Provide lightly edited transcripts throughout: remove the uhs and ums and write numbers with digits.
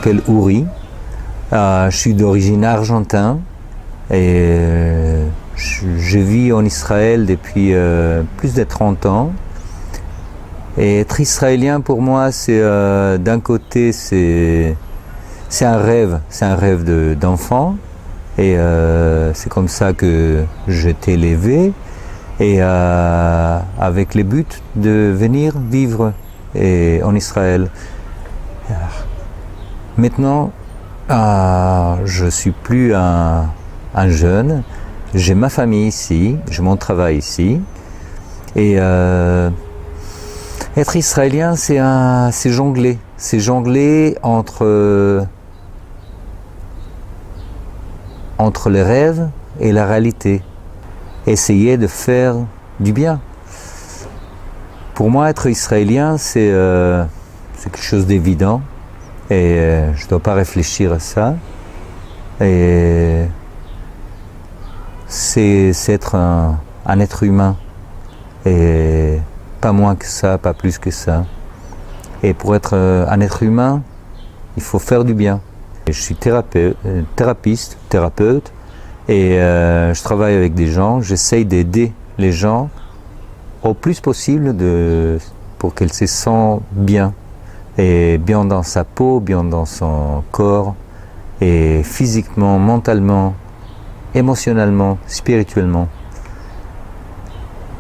Je m'appelle Uri, je suis d'origine argentine et je vis en Israël depuis plus de 30 ans. Et être israélien pour moi, c'est d'un côté c'est un rêve d'enfant et c'est comme ça que j'étais élevé et avec le but de venir vivre en Israël. Maintenant, je suis plus un jeune, j'ai ma famille ici, j'ai mon travail ici et être israélien, c'est jongler entre les rêves et la réalité. Essayer de faire du bien. Pour moi, être israélien, c'est quelque chose d'évident et je ne dois pas réfléchir à ça. Et c'est être un être humain. Et pas moins que ça, pas plus que ça. Et pour être un être humain, il faut faire du bien. Et je suis thérapeute, et je travaille avec des gens, j'essaye d'aider les gens au plus possible pour qu'elles se sentent bien. Et bien dans sa peau, bien dans son corps, et physiquement, mentalement, émotionnellement, spirituellement.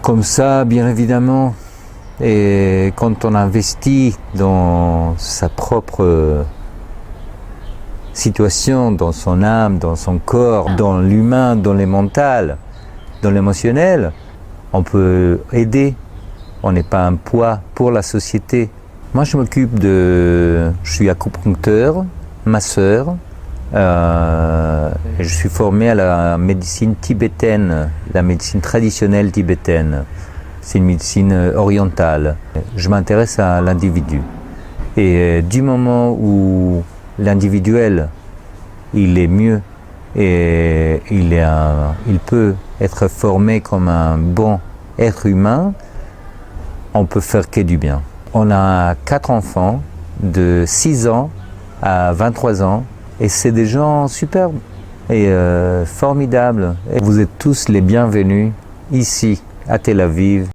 Comme ça, bien évidemment, et quand on investit dans sa propre situation, dans son âme, dans son corps, dans l'humain, dans le mental, dans l'émotionnel, on peut aider. On n'est pas un poids pour la société. Moi, je suis acupuncteur, masseur. Je suis formé à la médecine tibétaine, la médecine traditionnelle tibétaine. C'est une médecine orientale. Je m'intéresse à l'individu. Et du moment où l'individuel, il est mieux et il peut être formé comme un bon être humain, on peut faire que du bien. On a 4 enfants de 6 ans à 23 ans et c'est des gens superbes et formidables. Et vous êtes tous les bienvenus ici à Tel Aviv.